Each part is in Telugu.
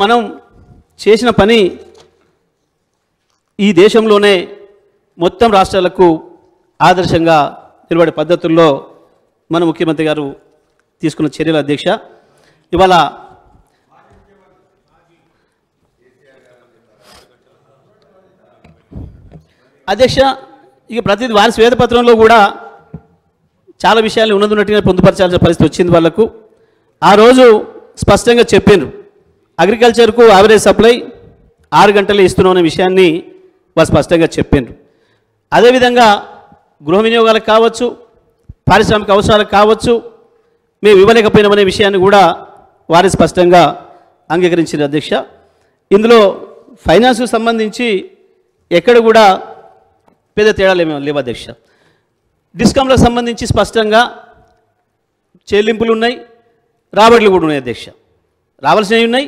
మనం చేసిన పని ఈ దేశంలోనే మొత్తం రాష్ట్రాలకు ఆదర్శంగా నిలబడే పద్ధతుల్లో మన ముఖ్యమంత్రి గారు తీసుకున్న చర్యల అధ్యక్ష. ఇవాళ అధ్యక్ష ఇక ప్రతి వారి శ్వేతపత్రంలో కూడా చాలా విషయాలు ఉన్నట్టుగా పొందుపరచాల్సిన పరిస్థితి వచ్చింది. వాళ్ళకు ఆ రోజు స్పష్టంగా చెప్పిండ్రు, అగ్రికల్చర్కు యావరేజ్ సప్లై 6 గంటలు ఇస్తున్నాం అనే విషయాన్ని వాళ్ళు స్పష్టంగా చెప్పిండ్రు. అదేవిధంగా గృహ వినియోగాలకు కావచ్చు, పారిశ్రామిక అవసరాలకు కావచ్చు, మేము ఇవ్వలేకపోయినామనే విషయాన్ని కూడా వారి స్పష్టంగా అంగీకరించారు అధ్యక్ష. ఇందులో ఫైనాన్స్కు సంబంధించి ఎక్కడ కూడా పెద్ద తేడాలు ఏమీ లేవు అధ్యక్ష. డిస్కామ్లకు సంబంధించి స్పష్టంగా చెల్లింపులు ఉన్నాయి, రాబడులు కూడా ఉన్నాయి అధ్యక్ష. రావాల్సినవి ఉన్నాయి,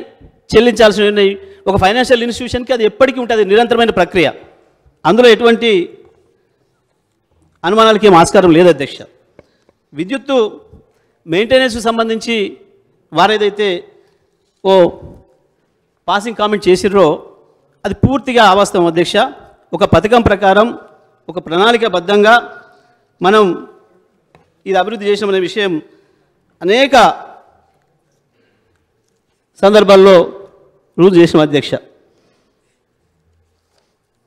చెల్లించాల్సినవి ఉన్నాయి. ఒక ఫైనాన్షియల్ ఇన్స్టిట్యూషన్కి అది ఎప్పటికీ ఉంటుంది, నిరంతరమైన ప్రక్రియ. అందులో ఎటువంటి అనుమానాలకి ఏం ఆస్కారం లేదు అధ్యక్ష. విద్యుత్తు మెయింటెనెన్స్కి సంబంధించి వారేదైతే ఓ పాసింగ్ కామెంట్ చేసిర్రో అది పూర్తిగా అవాస్తవం అధ్యక్ష. ఒక పథకం ప్రకారం, ఒక ప్రణాళికబద్ధంగా మనం ఇది అభివృద్ధి చేసామనే విషయం అనేక సందర్భాల్లో రుజువు చేసాం అధ్యక్ష.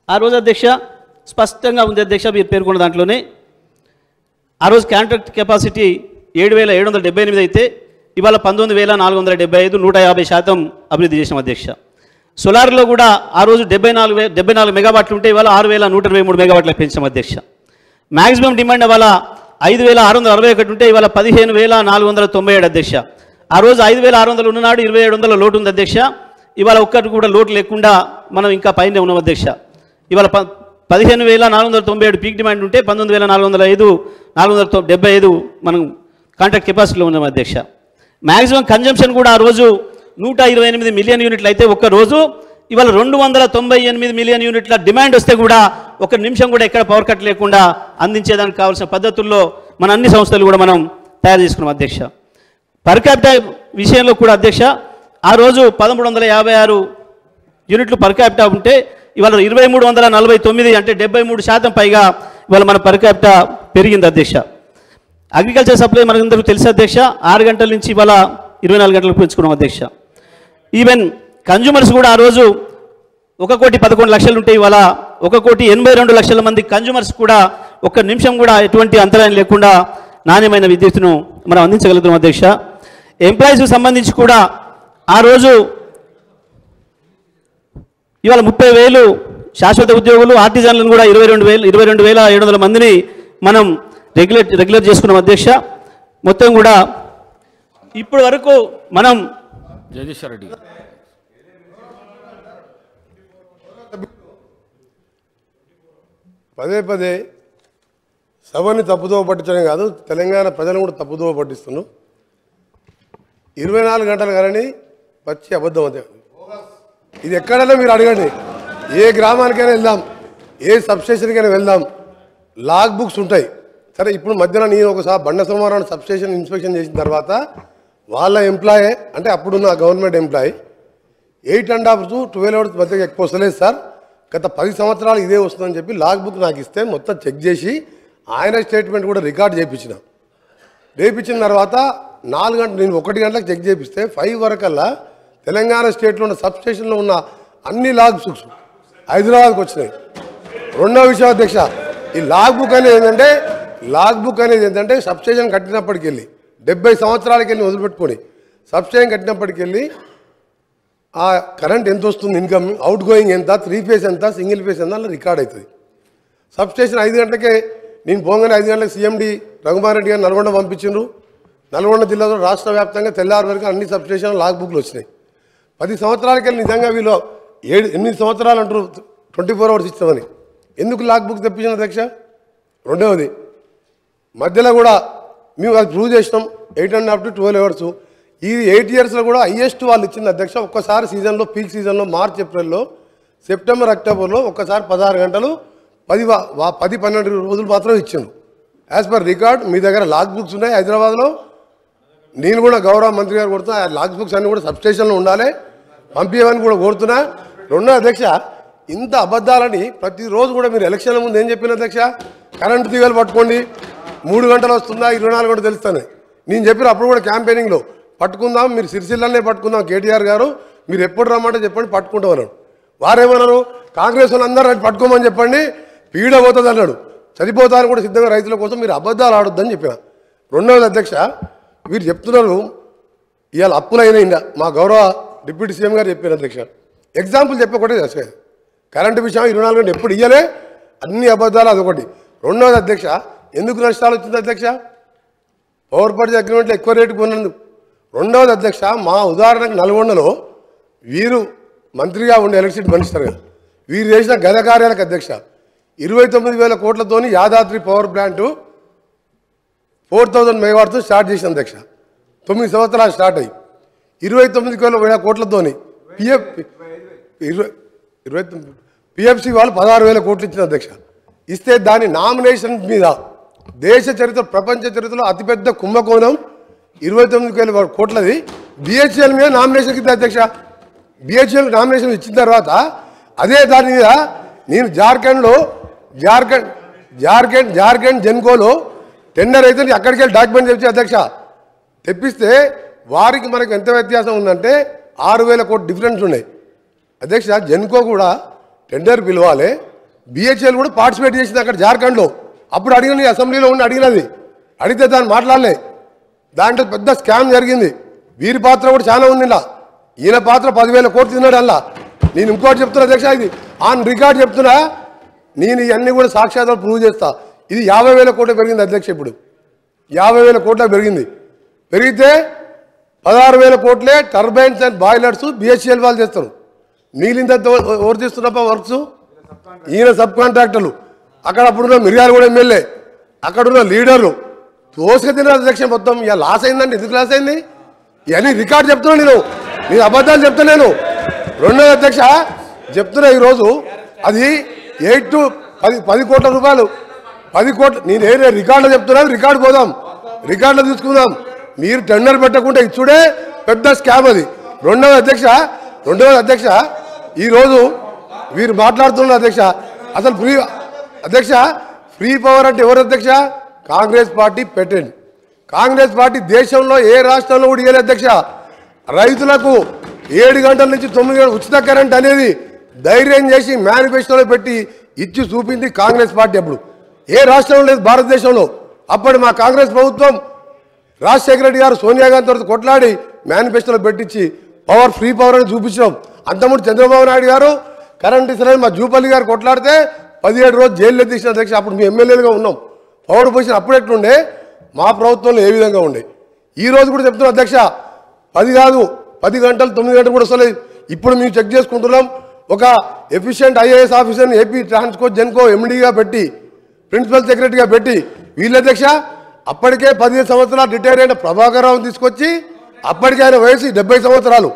ఆ రోజు అధ్యక్ష స్పష్టంగా ఉంది అధ్యక్ష, మీరు పేర్కొన్న దాంట్లోనే ఆ రోజు కాంట్రాక్ట్ కెపాసిటీ 7,778 అయితే ఇవాళ 19,475, 150% అభివృద్ధి చేసాం అధ్యక్ష. సోలార్లో కూడా ఆ రోజు 74 మెగావాట్లు ఉంటే ఇవాళ 6,123 మెగావాట్లకు పెంచాం అధ్యక్ష. మ్యాక్సిమం డిమాండ్ ఇవాళ 5,661 ఉంటే ఇవాళ 15,497 అధ్యక్ష. ఆ రోజు 5,600 ఉన్ననాడు 2,700 లోటు ఉంది అధ్యక్ష. ఇవాళ ఒక్కటి కూడా లోటు లేకుండా మనం ఇంకా పైనే ఉన్నాం అధ్యక్ష. ఇవాళ 15,497 పీక్ డిమాండ్ ఉంటే 19,475 మనం కాంట్రాక్ట్ కెపాసిటీలో ఉన్నాం అధ్యక్ష. మ్యాక్సిమం కన్జంప్షన్ కూడా ఆ రోజు 128 మిలియన్ యూనిట్లు అయితే ఒక్క రోజు ఇవాళ 298 మిలియన్ యూనిట్ల డిమాండ్ వస్తే కూడా ఒక నిమిషం కూడా ఎక్కడ పవర్ కట్ లేకుండా అందించేదానికి కావాల్సిన పద్ధతుల్లో మన అన్ని సంస్థలు కూడా మనం తయారు చేసుకున్నాం అధ్యక్ష. పర్ క్యాపిటా విషయంలో కూడా అధ్యక్ష ఆ రోజు 1,356 యూనిట్లు పర్ క్యాపిటా ఉంటే ఇవాళ 2,349 అంటే 73% పైగా ఇవాళ మన పర్ క్యాపిటా పెరిగింది అధ్యక్ష. అగ్రికల్చర్ సప్లై మనకందరికీ తెలుసు అధ్యక్ష, 6 గంటల నుంచి ఇవాళ 24 గంటలకు పెంచుకున్నాం అధ్యక్ష. ఈవెన్ కన్జ్యూమర్స్ కూడా ఆ రోజు 1,11,00,000 ఉంటే ఇవాళ 1,82,00,000 మంది కన్జ్యూమర్స్ కూడా ఒక్క నిమిషం కూడా ఎటువంటి అంతరాయం లేకుండా నాణ్యమైన విద్యుత్తును మనం అందించగలుగుతాం అధ్యక్ష. ఎంప్లాయీస్కి సంబంధించి కూడా ఆ రోజు ఇవాళ 30,000 శాశ్వత ఉద్యోగులు, ఆర్టిజన్లను కూడా 22,700 మందిని మనం రెగ్యులర్ చేసుకున్నాం అధ్యక్ష. మొత్తం కూడా ఇప్పటి వరకు మనం జగదీశ్వర్ రెడ్డి పదే సభని తప్పుదోవ పట్టించడం కాదు, తెలంగాణ ప్రజలను కూడా తప్పుదోవ పట్టిస్తున్నాం. 24 గంటలు కానీ పచ్చి అబద్ధం అదే. ఇది ఎక్కడైనా మీరు అడగండి, ఏ గ్రామానికైనా వెళ్దాం, ఏ సబ్స్టేషన్కైనా వెళ్దాం, లాగ్ బుక్స్ ఉంటాయి. సరే ఇప్పుడు మధ్యన నేను ఒకసారి బండ సోమవారం సబ్స్టేషన్ ఇన్స్పెక్షన్ చేసిన తర్వాత వాళ్ళ ఎంప్లాయీ అంటే అప్పుడున్న గవర్నమెంట్ ఎంప్లాయీ 8.5 to 12 hours మధ్య ఎక్కువ వస్తలేదు సార్, గత 10 సంవత్సరాలు ఇదే వస్తుందని చెప్పి లాగ్ బుక్ నాకు ఇస్తే మొత్తం చెక్ చేసి ఆయన స్టేట్మెంట్ కూడా రికార్డ్ చేయించిన. చేయించిన తర్వాత 4 గంటలు నేను 1 గంటలకు చెక్ చేపిస్తే 5 వరకల్లా తెలంగాణ స్టేట్లో ఉన్న సబ్స్టేషన్లో ఉన్న అన్ని లాగ్ బుక్స్ హైదరాబాద్కి వచ్చినాయి. రెండవ విషయం అధ్యక్ష, ఈ లాగ్ బుక్ అనేది ఏంటంటే సబ్స్టేషన్ కట్టినప్పటికి వెళ్ళి 70 సంవత్సరాలకి వెళ్ళి వదిలిపెట్టుకొని సబ్స్టేషన్ కట్టినప్పటికి వెళ్ళి ఆ కరెంట్ ఎంత వస్తుంది, ఇన్కమ్, అవుట్ గోయింగ్ ఎంత, 3 ఫేజ్ ఎంత, సింగిల్ ఫేజ్ ఎంత అలా రికార్డ్ అవుతుంది. సబ్స్టేషన్ 5 గంటలకే నేను పోగానే 5 గంటలకు సీఎండి రఘుమార్ రెడ్డి గారు నల్గొండ పంపించిండ్రు. నల్గొండ జిల్లాలో రాష్ట్ర వ్యాప్తంగా తెల్లారి వరకు అన్ని సబ్స్టేషన్ లాగ్ బుక్లు వచ్చినాయి. 10 సంవత్సరాలకి వెళ్ళి నిజంగా వీళ్ళు 8 సంవత్సరాలు అంటారు 24 hours ఇస్తామని, ఎందుకు లాగ్ బుక్ తెప్పించిన అధ్యక్ష? రెండవది మధ్యలో కూడా మేము అది ప్రూవ్ చేసినాం 8.5 to 12 hours. ఈ 8 yearsలో కూడా హైయెస్ట్ వాళ్ళు ఇచ్చింది అధ్యక్ష. ఒక్కసారి సీజన్లో పీక్ సీజన్లో మార్చ్ ఏప్రిల్లో సెప్టెంబర్ అక్టోబర్లో ఒక్కసారి 16 గంటలు 10-12 రోజులు మాత్రం ఇచ్చిండు. యాజ్ పర్ రికార్డ్ మీ దగ్గర లాగ్ బుక్స్ ఉన్నాయి హైదరాబాద్లో. నేను కూడా గౌరవ మంత్రి గారు కొడుతున్నా, ఆ లాగ్ బుక్స్ అన్నీ కూడా సబ్స్టేషన్లో ఉండాలి. పంపించమని కూడా కోరుతున్నా. రెండో అధ్యక్ష, ఇంత అబద్ధాలని ప్రతిరోజు కూడా మీరు ఎలక్షన్ల ముందు ఏం చెప్పిన అధ్యక్ష, కరెంటు తీగలు పట్టుకోండి, 3 గంటలు వస్తుందా 24 గంటలు తెలుస్తాను నేను చెప్పిన. అప్పుడు కూడా క్యాంపెయినింగ్లో పట్టుకుందాం, మీరు సిరిసిల్లనే పట్టుకుందాం కేటీఆర్ గారు, మీరు ఎప్పుడు రమ్మంటే చెప్పండి పట్టుకుంటాం అన్నాడు. వారేమన్నారు, కాంగ్రెస్ వాళ్ళు అందరూ పట్టుకోమని చెప్పండి, పీడ పోతుంది అన్నాడు. చనిపోతాను కూడా సిద్ధంగా రైతుల కోసం మీరు అబద్ధాలు ఆడొద్దని చెప్పిన. రెండవది అధ్యక్ష, మీరు చెప్తున్నారు ఇవాళ అప్పులైన మా గౌరవ డిప్యూటీ సీఎం గారు చెప్పారు అధ్యక్ష. ఎగ్జాంపుల్ చెప్పకూడదు అధ్యక్ష, కరెంటు విషయం 24 గంటలు ఎప్పుడు ఇయ్యలే, అన్ని అబద్ధాలు అదొకటి. రెండవది అధ్యక్ష, ఎందుకు నష్టాలు వచ్చింది అధ్యక్ష, పవర్ పర్చేజ్ అగ్రిమెంట్లో ఎక్కువ రేటు కొన్నందుకు. రెండవది అధ్యక్ష, మా ఉదాహరణకు నల్గొండలో వీరు మంత్రిగా ఉండే ఎలక్ట్రిసిటీ మినిస్టర్ గారు వీరు చేసిన ఘన కార్యాలకు అధ్యక్ష 29,000 కోట్లతోని యాదాద్రి పవర్ ప్లాంటు 4000 మెగావాట్తో స్టార్ట్ చేసిన అధ్యక్ష. 9 సంవత్సరాలు స్టార్ట్ అయ్యి 29,000 కోట్లతోని పిఎఫ్సి వాళ్ళు 16,000 కోట్లు ఇచ్చిన అధ్యక్ష. ఇస్తే దాని నామినేషన్ మీద దేశ చరిత్ర ప్రపంచ చరిత్రలో అతిపెద్ద కుంభకోణం 29,000 కోట్లది బిహెచ్ఎల్ మీద నామినేషన్ ఇచ్చింది అధ్యక్ష. బిహెచ్ఎల్ నామినేషన్ ఇచ్చిన తర్వాత అదే దాని మీద నేను జార్ఖండ్ జెన్కోలో టెండర్ అయితే అక్కడికి వెళ్ళి డాక్యుమెంట్ తెచ్చి అధ్యక్ష తెప్పిస్తే వారికి మనకు ఎంత వ్యత్యాసం ఉందంటే 6,000 కోట్లు డిఫరెన్స్ ఉన్నాయి అధ్యక్ష. జెన్కో కూడా టెండర్ పిలవాలి, బిహెచ్ఎల్ కూడా పార్టిసిపేట్ చేసింది అక్కడ జార్ఖండ్లో. అప్పుడు అడిగిన అసెంబ్లీలో ఉండి అడిగినది, అడిగితే దాన్ని మాట్లాడలే. దాంట్లో పెద్ద స్కామ్ జరిగింది. వీరి పాత్ర కూడా చాలా ఉంది. ఇలా ఈయన పాత్ర 10,000 కోట్లు తిన్నాడు. అలా నేను ఇంకోటి చెప్తున్నా అధ్యక్ష, ఇది ఆన్ రికార్డ్ చెప్తున్నా, నేను ఇవన్నీ కూడా సాక్షాత్తుగా ప్రూవ్ చేస్తా. ఇది 50,000 కోట్లు పెరిగింది అధ్యక్ష. ఇప్పుడు 50,000 కోట్లకు పెరిగింది. పెరిగితే 16,000 కోట్లే టర్బైన్స్ అండ్ బాయిలర్స్ బిహెచ్ఎల్ వాళ్ళు చేస్తారు. మిగిలింత ఎవరు చేస్తున్నప్ప వర్క్స్ ఈయన సబ్ కాంట్రాక్టర్లు. అక్కడ అప్పుడున్న మిర్యాలగూడ ఎమ్మెల్యే, అక్కడున్న లీడర్లు తోసుక తిన్నారు అధ్యక్ష. మొత్తం ఇక లాస్ అయిందండి. ఎందుకు లాస్ అయింది? ఇవన్నీ రికార్డు చెప్తున్నాను నేను అబద్ధాలు చెప్తలేను. రెండోది అధ్యక్ష చెప్తున్నా, ఈరోజు అది 8 to 10 కోట్ల రూపాయలు, 10 కోట్లు. నేను ఏ రికార్డులో చెప్తున్నాను, రికార్డు పోదాం, రికార్డులో తీసుకుందాం. మీరు టెండర్ పెట్టకుండా ఇచ్చుడే పెద్ద స్కామ్ అది. రెండవది అధ్యక్ష ఈరోజు వీరు మాట్లాడుతున్నారు అధ్యక్ష. అసలు ఫ్రీ పవర్ అంటే ఎవరు అధ్యక్ష? కాంగ్రెస్ పార్టీ పెట్టండి. కాంగ్రెస్ పార్టీ దేశంలో ఏ రాష్ట్రంలో కూడా ఇవ్వలేదు అధ్యక్ష. రైతులకు 7 గంటల నుంచి 9 గంటల ఉచిత కరెంట్ అనేది ధైర్యం చేసి మేనిఫెస్టోలో పెట్టి ఇచ్చి చూపింది కాంగ్రెస్ పార్టీ. అప్పుడు ఏ రాష్ట్రంలో లేదు భారతదేశంలో. అప్పటి మా కాంగ్రెస్ ప్రభుత్వం రాజశేఖర రెడ్డి గారు సోనియా గాంధీ తర్వాత కొట్లాడి మేనిఫెస్టోలో పెట్టించి ఫ్రీ పవర్ అని చూపించాం. అంతకుముందు చంద్రబాబు నాయుడు గారు కరెంట్ ఇస్తారని మా జూపల్లి గారు కొట్లాడితే 17 రోజులు జైల్లో తీసిన అధ్యక్ష. అప్పుడు మీ ఎమ్మెల్యేలుగా ఉన్నాం. పవర్ పొజిషన్ అప్పుడు ఎట్లుండే, మా ప్రభుత్వంలో ఏ విధంగా ఉండే. ఈ రోజు కూడా చెప్తున్నాం అధ్యక్ష, 10 కాదు 10 గంటలు 9 గంటలు కూడా వస్తలేదు. ఇప్పుడు మేము చెక్ చేసుకుంటున్నాం. ఒక ఎఫిషియెంట్ ఐఏఎస్ ఆఫీసర్ని ఏపీ ట్రాన్స్కో జెన్కో ఎండీగా పెట్టి, ప్రిన్సిపల్ సెక్రటరీగా పెట్టి వీళ్ళ అధ్యక్ష అప్పటికే 15 సంవత్సరాలు రిటైర్ అయిన ప్రభాకర్ రావుని తీసుకొచ్చి, అప్పటికే ఆయన వయసు 70 సంవత్సరాలు,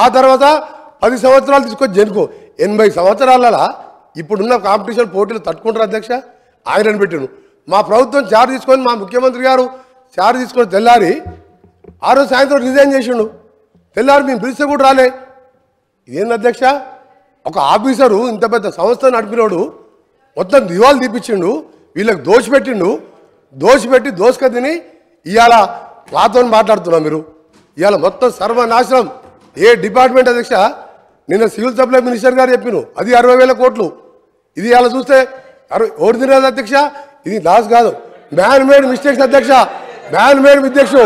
ఆ తర్వాత 10 సంవత్సరాలు తీసుకొచ్చి జెన్కో 80 సంవత్సరాల ఇప్పుడున్న కాంపిటీషన్ పోటీలు తట్టుకుంటారు అధ్యక్ష. ఆయనను పెట్టాను. మా ప్రభుత్వం చార్జ్ తీసుకొని, మా ముఖ్యమంత్రి గారు చార్జ్ తీసుకొని తెల్లారి ఆ రోజు సాయంత్రం రిజైన్ చేసిండు. తెల్లారి మేము పిలిస్తే కూడా రాలే. ఇదేంది అధ్యక్ష? ఒక ఆఫీసరు ఇంత పెద్ద సంస్థ నడిపినోడు మొత్తం దివాలు తీపిచ్చిండు, వీళ్ళకి దోషపెట్టి దోసుక తిని ఇవాళ మాతో మాట్లాడుతున్నాం. మీరు ఇవాళ మొత్తం సర్వనాశనం. ఏ డిపార్ట్మెంట్ అధ్యక్ష? నిన్న సివిల్ సప్లై మినిస్టర్ గారు చెప్పిను అది 60,000 కోట్లు. ఇది ఇవాళ చూస్తే ఓడి తినేది అధ్యక్ష. ఇది లాస్ కాదు, మ్యాన్ మేడ్ మిస్టేక్స్ అధ్యక్ష. Man made mistakes.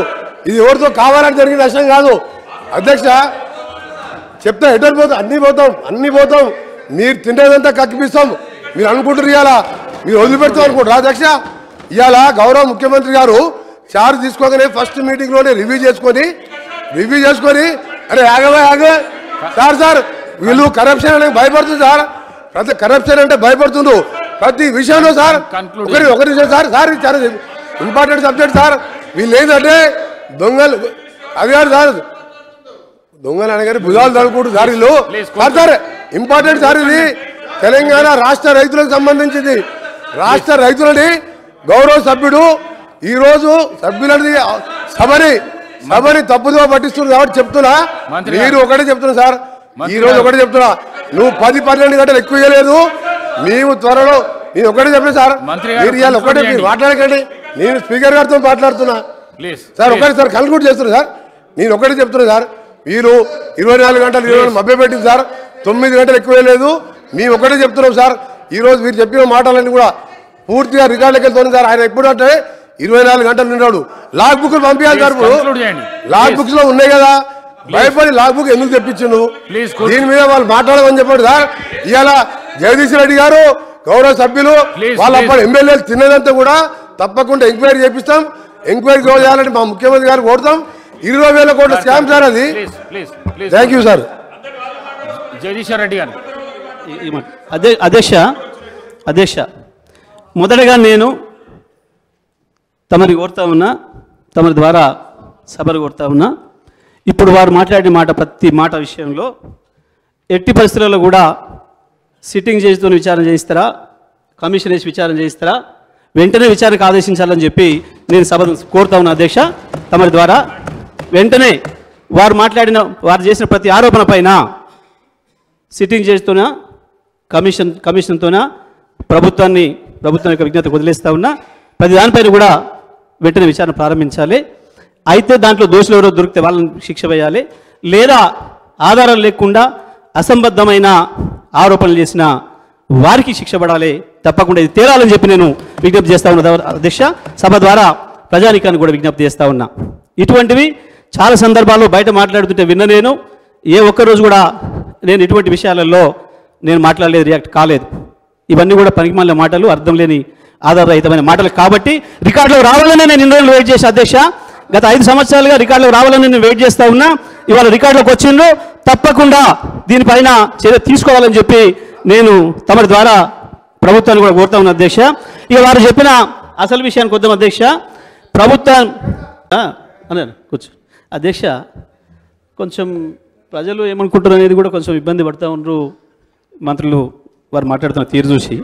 ఇది ఎవరితో కావాలని జరిగిన నష్టం కాదు అధ్యక్ష. చెప్తా ఎటర్ పోతాం, అన్ని పోతాం. మీరు తింటేదంతా కక్కిపిస్తాం. మీరు అనుకుంటారు ఇవాళ మీరు వదిలిపెడతాం అనుకుంటారు అధ్యక్ష. ఇవాళ గౌరవ ముఖ్యమంత్రి గారు చార్జ్ తీసుకోగానే ఫస్ట్ మీటింగ్లోనే రివ్యూ చేసుకొని అరే ఆగవే సార్ వీళ్ళు కరప్షన్ అంటే భయపడుతుంది సార్. ప్రతి కరప్షన్ అంటే భయపడుతుండ్రు ప్రతి విషయంలో సార్. ఒకరి విషయం సార్ చాలా ఇంపార్టెంట్ సబ్జెక్ట్ సార్. వీళ్ళు ఏంటంటే దొంగలు అది కాదు సార్, దొంగలు అనగానే భుజాలు తడుకుంటు సార్ వీళ్ళు సార్. ఇంపార్టెంట్ సార్ ఇది తెలంగాణ రాష్ట్ర రైతులకు సంబంధించింది. రాష్ట్ర రైతులని గౌరవ సభ్యుడు ఈరోజు సభ్యులని సభని తప్పుదో పట్టిస్తున్నారు కాబట్టి చెప్తున్నా. మీరు ఒకటే చెప్తున్నా సార్, ఈ రోజు ఒకటి చెప్తున్నా, నువ్వు 10-12 గంటలు ఎక్కువ ఇవ్వలేదు. మేము త్వరలో నేను ఒకటే చెప్పిన సార్, మీరు ఇవాళ ఒకటే మీరు మాట్లాడకండి. నేను స్పీకర్ గారితో మాట్లాడుతున్నా సార్. ఒకటి సార్ కన్క్లూడ్ చేస్తున్నా సార్. నేను ఒకటే చెప్తున్నా సార్, మీరు 24 గంటలు మభ్యపెట్టింది సార్. 9 గంటలు ఎక్కువ లేదు. మేము ఒకటే చెప్తున్నాం సార్. ఈ రోజు మీరు చెప్పిన మాటలన్నీ కూడా పూర్తిగా రికార్డులకు వెళ్తున్నాం సార్. ఆయన ఎప్పుడు అంటే 24 గంటలు ఉన్నాడు. లాగ్ బుక్లు పంపించాలి సార్. లాగ్ బుక్స్ లో ఉన్నాయి కదా, భయపడి లాగ్ బుక్ ఎందుకు తెప్పించిండు? దీని మీద వాళ్ళు మాట్లాడమని చెప్పండి సార్. ఇవాళ జగదీష్ రెడ్డి గారు గౌరవ సభ్యులు వాళ్ళ అప్పుడు ఎమ్మెల్యేలు తిన్నదంతా కూడా తప్పకుండా ఎంక్వైరీ చేపిస్తాం. ఎంక్వైరీ చేయాలంటే మా ముఖ్యమంత్రి గారు కోరుతాం. 20,000 కోట్ల స్కామ్ సార్ అది. Thank you sir. Jagadish Reddy గారు. అధ్యక్ష మొదటగా నేను తమరి కోరుతా ఉన్నా, తమరి ద్వారా సభలు కోరుతా ఉన్నా. ఇప్పుడు వారు మాట్లాడిన మాట, ప్రతి మాట విషయంలో ఎట్టి పరిస్థితుల్లో కూడా సిట్టింగ్ జడ్జితో విచారణ చేయిస్తారా, కమిషన్ వేసి విచారణ చేయిస్తారా, వెంటనే విచారణకు ఆదేశించాలని చెప్పి నేను సభను కోరుతా ఉన్నా అధ్యక్ష. తమరి ద్వారా వెంటనే వారు చేసిన ప్రతి ఆరోపణ పైన సిట్టింగ్ జడ్జితోనా కమిషన్తోనా ప్రభుత్వం యొక్క విజ్ఞతకు వదిలేస్తూ ఉన్నా. ప్రతి దానిపైన కూడా వెంటనే విచారణ ప్రారంభించాలి. అయితే దాంట్లో దోషులు ఎవరో దొరికితే వాళ్ళని శిక్ష వేయాలి, లేదా ఆధారాలు లేకుండా అసంబద్ధమైన ఆరోపణలు చేసిన వారికి శిక్ష పడాలి. తప్పకుండా ఇది తేలాలని చెప్పి నేను విజ్ఞప్తి చేస్తా ఉన్నా అధ్యక్ష. సభ ద్వారా ప్రజానీకాన్ని కూడా విజ్ఞప్తి చేస్తూ ఉన్నా. ఇటువంటివి చాలా సందర్భాల్లో బయట మాట్లాడుతుంటే విన్న నేను ఏ ఒక్కరోజు కూడా నేను ఇటువంటి విషయాలలో నేను మాట్లాడలేదు, రియాక్ట్ కాలేదు. ఇవన్నీ కూడా పనికిమాలిన మాటలు, అర్థం లేని ఆధారరహితమైన మాటలు కాబట్టి రికార్డులో రావాలని నేను ఇన్ని రోజులు వెయిట్ చేసి అధ్యక్ష. గత 5 సంవత్సరాలుగా రికార్డులో రావాలని నేను వెయిట్ చేస్తూ ఉన్నా. ఇవాళ రికార్డులోకి వచ్చిండ్రు. తప్పకుండా దీనిపైన చర్య తీసుకోవాలని చెప్పి నేను తమరి ద్వారా ప్రభుత్వాన్ని కూడా కోరుతా ఉన్నా అధ్యక్ష. ఇక వారు చెప్పిన అసలు విషయానికి వద్దాం అధ్యక్ష. ప్రభుత్వం అన్నాను కూర్చో అధ్యక్ష. కొంచెం ప్రజలు ఏమనుకుంటారు అనేది కూడా కొంచెం ఇబ్బంది పడుతూ ఉన్నారు. మంత్రులు వారు మాట్లాడుతున్న తీరు చూసి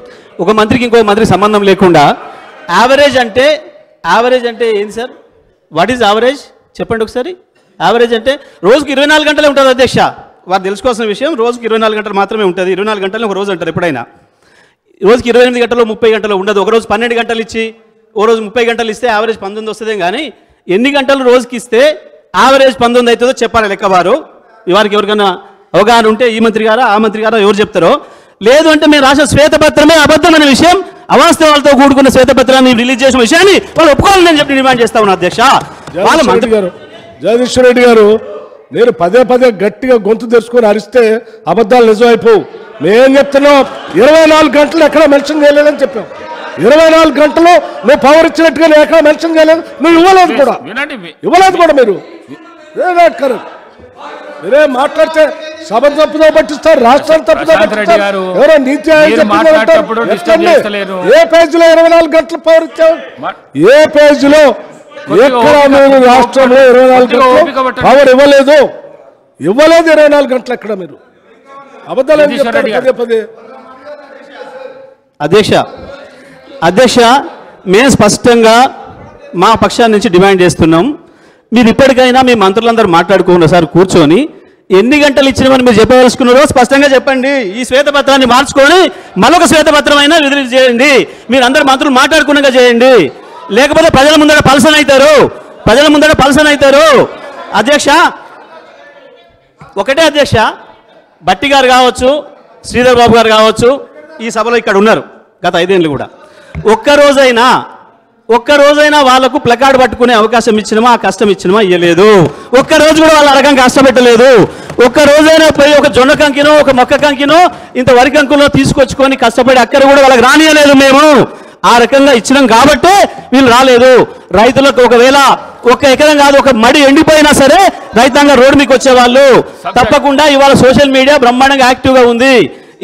ఒక మంత్రికి ఇంకో మంత్రికి సంబంధం లేకుండా యావరేజ్ అంటే ఏంది సార్? వాట్ ఈజ్ యావరేజ్ చెప్పండి ఒకసారి. యావరేజ్ అంటే రోజుకి 24 గంటలే ఉంటుంది అధ్యక్ష. వారు తెలుసుకోవాల్సిన విషయం, రోజుకి 24 గంటలు మాత్రమే ఉంటుంది. 24 గంటలు ఒక రోజు అంటారు ఎప్పుడైనా. రోజుకి 28 గంటలు 30 గంటలు ఉండదు. ఒక రోజు 12 గంటలు ఇచ్చి ఓ రోజు 30 గంటలు ఇస్తే యావరేజ్ 19 వస్తుందేం కానీ ఎన్ని గంటలు రోజుకి ఇస్తే యావరేజ్ 19 అవుతుందో చెప్పాలి లెక్క. వారికి ఎవరికైనా అవగాహన ఉంటే ఈ మంత్రి గారా ఆ మంత్రి గారా ఎవరు చెప్తారో. లేదు అంటే మేము రాసిన శ్వేతపత్రమే అబద్ధం అనే విషయం, అవాస్తవాలతో కూడుకున్న శ్వేతపత్రాన్ని రిలీజ్ చేసిన విషయాన్ని వాళ్ళు ఒప్పుకోవాలని నేను చెప్పి డిమాండ్ చేస్తా ఉన్నా అధ్యక్ష. జగదీష్ రెడ్డి గారు, నేను పదే గట్టిగా గొంతు తెరుచుకొని అరిస్తే అబద్ధాలు నిజమైపోవు. మేం చెప్తున్నాం 24 గంటలు ఎక్కడ మెన్షన్ చేయలేదని చెప్పాం. 24 గంటలు నువ్వు పవర్ ఇచ్చినట్టుగా నేను ఎక్కడ మెన్షన్ చేయలేదు. నువ్వు ఇవ్వలేదు కూడా మీరు. మీరే మాట్లాడితే సభ తప్పుదో పట్టిస్తారు, రాష్ట్రాన్ని తప్పుదో పట్టిస్తారు. ఎవరో నీతి ఏ పేజీలో 24 గంటలు పవర్ ఇచ్చావు? ఏ పేజీలో ఎక్కడ మీరు రాష్ట్రంలో 24 గంటలు పవర్ ఇవ్వలేదు? 24 గంటలు ఎక్కడ మీరు అబద్ధాలు పదే. అధ్యక్ష మేము స్పష్టంగా మా పక్షాన్ని నుంచి డిమాండ్ చేస్తున్నాం. మీరు ఇప్పటికైనా మీ మంత్రులందరూ మాట్లాడుకున్న సార్ కూర్చొని ఎన్ని గంటలు ఇచ్చినవని మీరు చెప్పదలుచుకున్నారో స్పష్టంగా చెప్పండి. ఈ శ్వేతపత్రాన్ని మార్చుకొని మరొక శ్వేతపత్రం అయినా విడుదల చేయండి. మీరు అందరు మంత్రులు మాట్లాడుకున్నగా చేయండి. లేకపోతే ప్రజల ముందర పలసన అవుతారు. అధ్యక్ష ఒకటే అధ్యక్ష, బట్టి గారు కావచ్చు, శ్రీధర్ బాబు గారు కావచ్చు, ఈ సభలో ఇక్కడ ఉన్నారు గత 5 ఏళ్ళు కూడా. ఒక్కరోజైనా వాళ్ళకు ప్లకార్డ్ పట్టుకునే అవకాశం ఇచ్చినమా, కష్టం ఇచ్చినమా? ఇవ్వలేదు. ఒక్కరోజు కూడా వాళ్ళ రకం కష్టపెట్టలేదు. ఒక్కరోజైనా పోయి ఒక జొన్న కంకినో ఒక మొక్క కంకినో ఇంత వరి కంకులో తీసుకొచ్చుకొని కష్టపడి అక్కడ కూడా వాళ్ళకి రానియలేదు. మేము ఆ రకంగా ఇచ్చినాం కాబట్టే వీళ్ళు రాలేదు. రైతులకు ఒకవేళ 1 ఎకరం కాదు, ఒక మడి ఎండిపోయినా సరే రైతాంగం రోడ్డు మీకు వచ్చేవాళ్ళు. తప్పకుండా ఇవాళ సోషల్ మీడియా బ్రహ్మాండంగా యాక్టివ్గా ఉంది.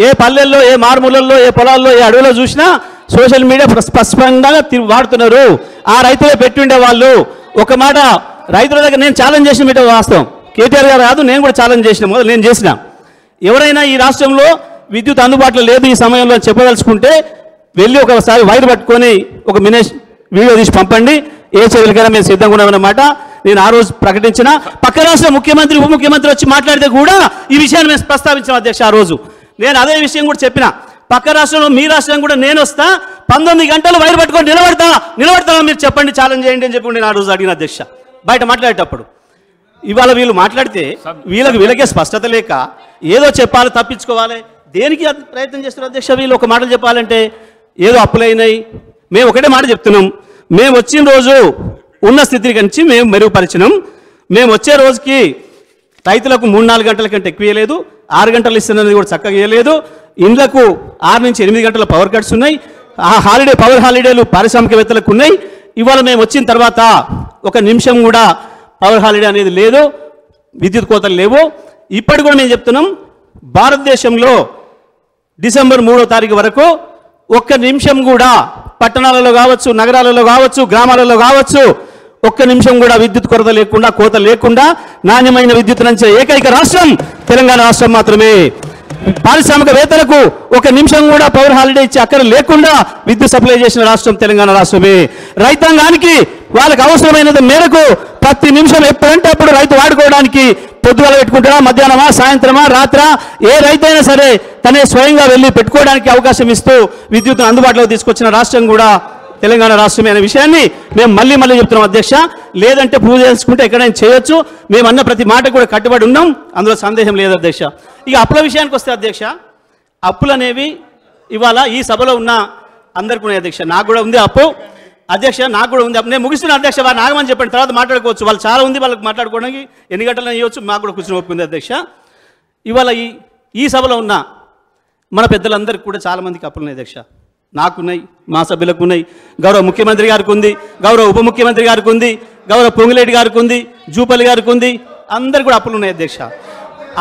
ఏ పల్లెల్లో, ఏ మారుమూలల్లో, ఏ పొలాల్లో, ఏ అడవులో చూసినా సోషల్ మీడియా స్పష్టంగా వాడుతున్నారు. ఆ రైతులే పెట్టుండే వాళ్ళు. ఒక మాట రైతుల దగ్గర నేను ఛాలెంజ్ చేసిన మీట వాస్తవం. కేటీఆర్ గారు కాదు, నేను కూడా ఛాలెంజ్ చేసిన, మొదలు నేను చేసిన. ఎవరైనా ఈ రాష్ట్రంలో విద్యుత్ అందుబాటులో లేదు ఈ సమయంలో చెప్పదలుచుకుంటే వెళ్ళి ఒకసారి వైర్ పట్టుకొని ఒక వీడియో తీసి పంపండి. ఏ చర్యలకైనా మేము సిద్ధంగా ఉన్నామన్నమాట నేను ఆ రోజు ప్రకటించిన. పక్క రాష్ట్ర ముఖ్యమంత్రి ఉప ముఖ్యమంత్రి వచ్చి మాట్లాడితే కూడా ఈ విషయాన్ని మేము ప్రస్తావించాం అధ్యక్ష. ఆ రోజు నేను అదే విషయం కూడా చెప్పిన, పక్క రాష్ట్రంలో మీ రాష్ట్రం కూడా నేను వస్తా, 19 గంటలు వైరు పట్టుకొని నిలబడతామా మీరు చెప్పండి, ఛాలెంజ్ చేయండి అని చెప్పి నేను ఆ రోజు అడిగిన అధ్యక్ష బయట మాట్లాడేటప్పుడు. ఇవాళ వీళ్ళు మాట్లాడితే వీళ్ళకే స్పష్టత లేక ఏదో చెప్పాలి, తప్పించుకోవాలి, దేనికి ప్రయత్నం చేస్తున్నారు అధ్యక్ష. వీళ్ళు ఒక మాట చెప్పాలంటే ఏదో అప్పులైనాయి. మేము ఒకటే మాట చెప్తున్నాం, మేము వచ్చిన రోజు ఉన్న స్థితి నుంచి మేము మెరుగుపరిచినాం. మేము వచ్చే రోజుకి రైతులకు 3-4 గంటల కంటే ఎక్కువ ఇవ్వలేదు, 6 గంటలు ఇస్తున్నది కూడా చక్కగా ఇవ్వలేదు. ఇండ్లకు 6 నుంచి 8 గంటల పవర్ కట్స్ ఉన్నాయి. ఆ పవర్ హాలిడేలు పారిశ్రామికవేత్తలకు ఉన్నాయి. ఇవాళ మేము వచ్చిన తర్వాత 1 నిమిషం కూడా పవర్ హాలిడే అనేది లేదు, విద్యుత్ కోతలు లేవు. ఇప్పటి కూడా మేము చెప్తున్నాం, భారతదేశంలో డిసెంబర్ 3వ తారీఖు వరకు 1 నిమిషం కూడా పట్టణాలలో కావచ్చు, నగరాలలో కావచ్చు, గ్రామాలలో కావచ్చు, 1 నిమిషం కూడా విద్యుత్ కొరత లేకుండా, కోత లేకుండా నాణ్యమైన విద్యుత్ నంచే ఏకైక రాష్ట్రం తెలంగాణ రాష్ట్రం మాత్రమే. పారిశ్రామికవేత్తలకు 1 నిమిషం కూడా పవర్ హాలిడే ఇచ్చే అక్కర లేకుండా విద్యుత్ సప్లై చేసిన రాష్ట్రం తెలంగాణ రాష్ట్రమే. రైతాంగానికి వాళ్ళకి అవసరమైనంత మేరకు ప్రతి నిమిషం ఎప్పుడంటే అప్పుడు రైతు వాడుకోవడానికి పొద్దుగల పెట్టుకుంటారా, మధ్యాహ్నమా, సాయంత్రమా, రాత్రా, ఏ రైతైనా సరే తనే స్వయంగా వెళ్ళి పెట్టుకోవడానికి అవకాశం ఇస్తూ విద్యుత్తును అందుబాటులోకి తీసుకొచ్చిన రాష్ట్రం కూడా తెలంగాణ రాష్ట్రమే అనే విషయాన్ని మేము మళ్ళీ చెప్తున్నాం అధ్యక్ష. లేదంటే ప్రూవ్ చేసుకుంటే ఎక్కడైనా చేయొచ్చు, మేము అన్న ప్రతి మాట కూడా కట్టుబడి ఉన్నాం, అందులో సందేహం లేదు అధ్యక్ష. ఇక అప్పుల విషయానికి వస్తే అధ్యక్ష, అప్పులు అనేవి ఇవాళ ఈ సభలో ఉన్న అందరికీ ఉన్నాయి అధ్యక్ష. నాకు కూడా ఉంది అప్పు అధ్యక్ష, నాకు కూడా ఉంది. నేను ముగిస్తున్న అధ్యక్ష, వారు నాగమని చెప్పండి, తర్వాత మాట్లాడుకోవచ్చు. వాళ్ళు చాలా ఉంది, వాళ్ళకి మాట్లాడుకోవడానికి ఎన్ని గంటలు ఇవ్వచ్చు, మాకు కూడా కూర్చొని ఒప్పుకుంది అధ్యక్ష. ఇవాళ ఈ సభలో ఉన్న మన పెద్దలందరికీ కూడా చాలామందికి అప్పులు ఉన్నాయి అధ్యక్ష. నాకున్నాయి, మా సభ్యులకు ఉన్నాయి, గౌరవ ముఖ్యమంత్రి గారికి ఉంది, గౌరవ ఉప ముఖ్యమంత్రి గారికి ఉంది, గౌరవ పొంగులేటి గారికి ఉంది, జూపల్లి గారికి ఉంది, అందరు కూడా అప్పులు ఉన్నాయి అధ్యక్ష.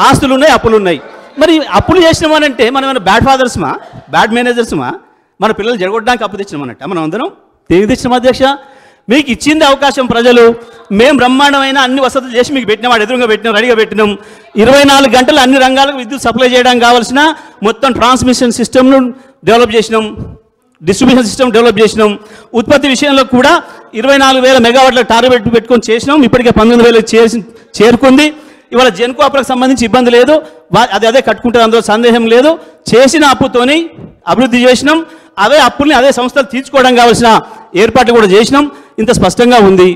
ఆస్తులు ఉన్నాయి, అప్పులు ఉన్నాయి. మరి అప్పులు చేసినామనంటే మనం ఏమైనా బ్యాడ్ ఫాదర్స్మా, బ్యాడ్ మేనేజర్స్మా, మన పిల్లలు జరగొట్టడానికి అప్పు తెచ్చినామన్నట్ట మనం అందరం? దేనికి తెచ్చినాం అధ్యక్ష? మీకు ఇచ్చింది అవకాశం ప్రజలు, మేము బ్రహ్మాండమైన అన్ని వసతులు చేసి మీకు పెట్టినాం, వాడు ఎదురుగా పెట్టినాం, రెడీగా పెట్టినాం. 24 గంటలు అన్ని రంగాలకు విద్యుత్ సప్లై చేయడానికి కావాల్సిన మొత్తం ట్రాన్స్మిషన్ సిస్టమ్ను డెవలప్ చేసినాం, డిస్ట్రిబ్యూషన్ సిస్టమ్ డెవలప్ చేసినాం. ఉత్పత్తి విషయంలో కూడా 24,000 మెగావాట్ల టార్గెట్ పెట్టుకొని చేసినాం. ఇప్పటికే 19,000 చేరుకుంది. ఇవాళ జెన్కో అప్పులకు సంబంధించి ఇబ్బంది లేదు, అదే కట్టుకుంటారు, అందులో సందేహం లేదు. చేసిన అప్పుతోని అభివృద్ధి చేసినాం, అవే అప్పుల్ని అదే సంస్థలు తీర్చుకోవడం కావాల్సిన ఏర్పాట్లు కూడా చేసినాం. ఇంత స్పష్టంగా ఉంది.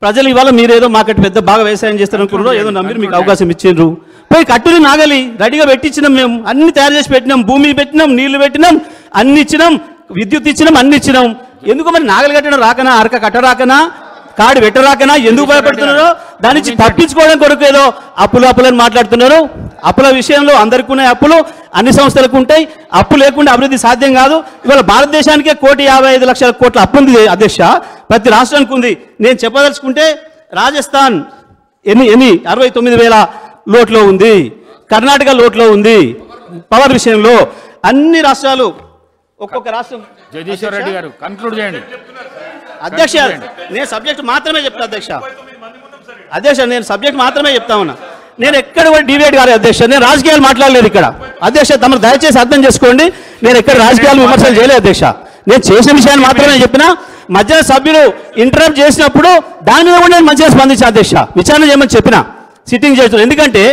ప్రజలు ఇవాళ మీరేదో మాకట్టు పెద్ద బాగా వ్యవసాయం చేస్తారనుకున్నారో ఏదో నమ్మిరు, మీకు అవకాశం ఇచ్చిండ్రు. పోయి కట్టుని నాగలి రెడీగా పెట్టించినాం, మేము అన్ని తయారు చేసి పెట్టినాం, భూమి పెట్టినాం, నీళ్లు పెట్టినాం, అన్ని ఇచ్చినాం, విద్యుత్ ఇచ్చినాం, అన్ని ఇచ్చినాం. ఎందుకు మరి నాగలి కట్టడం రాకనా, అరక కట్టరాకనా, కాడి పెట్టరాకనా, ఎందుకు భయపడుతున్నారో దాని నుంచి తప్పించుకోవడం కొరకు ఏదో అప్పులని మాట్లాడుతున్నారు. అప్పుల విషయంలో అందరికీ ఉన్నాయి అప్పులు, అన్ని సంస్థలకు ఉంటాయి. అప్పు లేకుండా అభివృద్ధి సాధ్యం కాదు. ఇవాళ భారతదేశానికే 1,55,00,000 కోట్ల అప్పు ఉంది అధ్యక్ష, ప్రతి రాష్ట్రానికి ఉంది. నేను చెప్పదలుచుకుంటే రాజస్థాన్ 69,000 లోట్లో ఉంది, కర్ణాటక లోట్లో ఉంది. పవర్ విషయంలో అన్ని రాష్ట్రాలు, ఒక్కొక్క రాష్ట్రం. జగదీశ్వర్ రెడ్డి గారు కన్క్లూడ్ చేయండి అధ్యక్ష. నేను సబ్జెక్ట్ మాత్రమే చెప్తా అధ్యక్ష. నేను సబ్జెక్ట్ మాత్రమే చెప్తా ఉన్నా. నేను ఎక్కడ కూడా డిబేట్ కాలేదు అధ్యక్ష. నేను రాజకీయాలు మాట్లాడలేదు ఇక్కడ అధ్యక్ష. తమరు దయచేసి అర్థం చేసుకోండి, నేను ఎక్కడ రాజకీయాలు విమర్శలు చేయలేదు అధ్యక్ష. నేను చేసిన విషయాన్ని మాత్రమే చెప్పిన. మధ్య సభ్యులు ఇంటరప్ట్ చేసినప్పుడు దాని మీద కూడా నేను మంచిగా స్పందించాను అధ్యక్ష. విచారణ చేయమని చెప్పిన, సిట్టింగ్ చేస్తున్నాను. ఎందుకంటే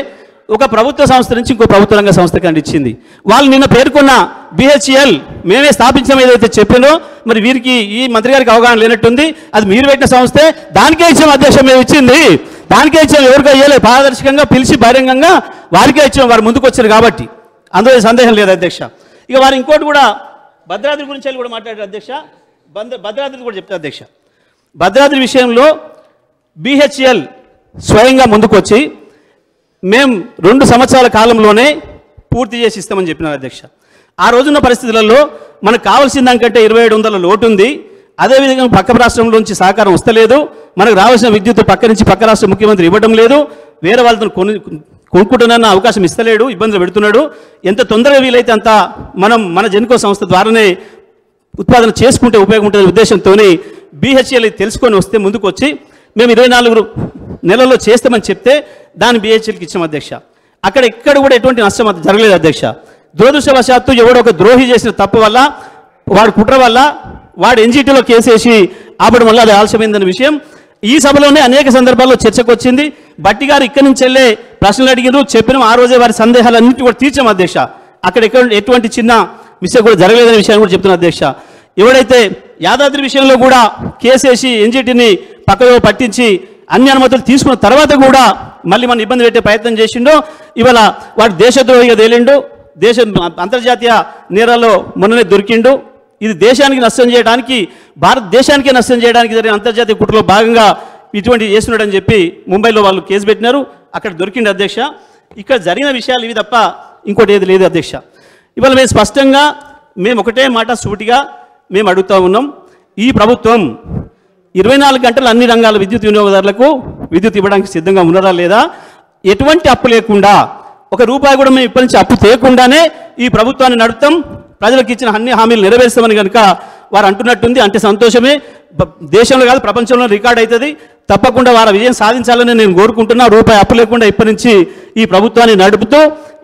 ఒక ప్రభుత్వ సంస్థ నుంచి ఇంకో ప్రభుత్వ రంగ సంస్థకి అందించింది. వాళ్ళు నిన్న పేర్కొన్న BHEL మేమే స్థాపించడం ఏదైతే చెప్పినో, మరి వీరికి ఈ మంత్రి గారికి అవగాహన లేనట్టుంది. అది మీరు పెట్టిన సంస్థే, దానికే ఇచ్చాం అధ్యక్ష. మేము ఇచ్చింది దానికే ఇచ్చాం, ఎవరికో ఇవ్వలేదు. పారదర్శకంగా పిలిచి బహిరంగంగా వారికే ఇచ్చాం, వారు ముందుకు వచ్చారు కాబట్టి అందులో సందేహం లేదు అధ్యక్ష. ఇక వారు ఇంకోటి కూడా భద్రాద్రి గురించి కూడా మాట్లాడారు అధ్యక్ష. భద్రాద్రి కూడా చెప్తారు అధ్యక్ష. భద్రాద్రి విషయంలో BHEL స్వయంగా ముందుకు వచ్చి మేము 2 సంవత్సరాల కాలంలోనే పూర్తి చేసి ఇస్తామని చెప్పినారు అధ్యక్ష. ఆ రోజున్న పరిస్థితులలో మనకు కావాల్సిన దానికంటే 2700 లోటు ఉంది. అదేవిధంగా పక్క రాష్ట్రంలో నుంచి సహకారం వస్తలేదు. మనకు రావాల్సిన విద్యుత్ పక్క నుంచి పక్క రాష్ట్ర ముఖ్యమంత్రి ఇవ్వడం లేదు. వేరే వాళ్ళతో కొనుక్కుంటున్న అవకాశం ఇస్తలేడు, ఇబ్బందులు పెడుతున్నాడు. ఎంత తొందరగా వీలైతే అంత మన జెన్కో సంస్థ ద్వారానే ఉత్పాదన చేసుకుంటే ఉపయోగం ఉంటుంది ఉద్దేశంతో BHEL తెలుసుకొని వస్తే ముందుకు వచ్చి మేము 24 నెలల్లో చేస్తామని చెప్తే దాన్ని BHELకి ఇచ్చాం అధ్యక్ష. అక్కడ ఎక్కడ కూడా ఎటువంటి నష్టం జరగలేదు అధ్యక్ష. దురదృష్టవశాత్తు ఎవడో ఒక ద్రోహి చేసిన తప్పు వల్ల, వాడి కుట్ర వల్ల వాడు NGTలో కేసేసి ఆపడం వల్ల అది ఆలస్యమైందనే విషయం ఈ సభలోనే అనేక సందర్భాల్లో చర్చకు వచ్చింది. బట్టి గారు ఇక్కడి నుంచి వెళ్ళే ప్రశ్నలు అడిగారు, చెప్పిన ఆ రోజే వారి సందేహాలన్నింటి కూడా తీర్చాం అధ్యక్ష. అక్కడ ఎటువంటి చిన్న మిస్టేక్ కూడా జరగలేదనే విషయాన్ని కూడా చెప్తున్నా అధ్యక్ష. ఎవడైతే యాదాద్రి విషయంలో కూడా కేసేసి ఎన్జిటిని పక్కలో పట్టించి అన్ని అనుమతులు తీసుకున్న తర్వాత కూడా మళ్ళీ మన ఇబ్బంది పెట్టే ప్రయత్నం చేసిండో, ఇవాళ వాడు దేశద్రోహిగా తేలిండు, అంతర్జాతీయ నేరాల్లో మొన్ననే దొరికిండు. ఇది దేశానికి నష్టం చేయడానికి, భారతదేశానికే నష్టం చేయడానికి జరిగిన అంతర్జాతీయ కుట్రలో భాగంగా ఇటువంటి చేస్తున్నాడని చెప్పి ముంబైలో వాళ్ళు కేసు పెట్టినారు, అక్కడ దొరికిండు అధ్యక్ష. ఇక్కడ జరిగిన విషయాలు ఇవి తప్ప ఇంకోటి ఏది లేదు అధ్యక్ష. ఇవాళ మేము స్పష్టంగా మేము ఒకటే మాట సూటిగా మేము అడుగుతూ ఉన్నాం, ఈ ప్రభుత్వం 24 గంటలు అన్ని రంగాల విద్యుత్ వినియోగదారులకు విద్యుత్ ఇవ్వడానికి సిద్ధంగా ఉన్నారా లేదా? ఎటువంటి అప్పు లేకుండా, ఒక రూపాయి కూడా మేము ఇప్పటి నుంచి అప్పు చేయకుండానే ఈ ప్రభుత్వాన్ని నడుపుతాం, ప్రజలకు ఇచ్చిన అన్ని హామీలు నెరవేరుస్తామని కనుక వారు అంటున్నట్టుంది. అంటే సంతోషమే, దేశంలో కాదు ప్రపంచంలో రికార్డ్ అవుతుంది. తప్పకుండా వారి విజయం సాధించాలని నేను కోరుకుంటున్నా. రూపాయి అప్పు లేకుండా ఇప్పటి నుంచి ఈ ప్రభుత్వాన్ని నడుపుతూ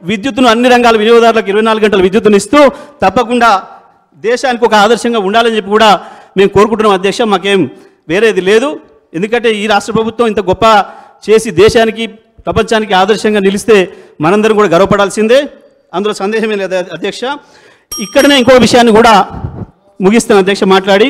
విద్యుత్తును అన్ని రంగాల వినియోగదారులకు 24 గంటల విద్యుత్తును ఇస్తూ తప్పకుండా దేశానికి ఒక ఆదర్శంగా ఉండాలని చెప్పి కూడా మేము కోరుకుంటున్నాం అధ్యక్ష. మాకేం వేరేది లేదు. ఎందుకంటే ఈ రాష్ట్ర ప్రభుత్వం ఇంత గొప్ప చేసి దేశానికి ప్రపంచానికి ఆదర్శంగా నిలిస్తే మనందరం కూడా గర్వపడాల్సిందే, అందులో సందేహమే లేదు అధ్యక్ష. ఇక్కడనే ఇంకో విషయాన్ని కూడా ముగిస్తాను అధ్యక్ష మాట్లాడి.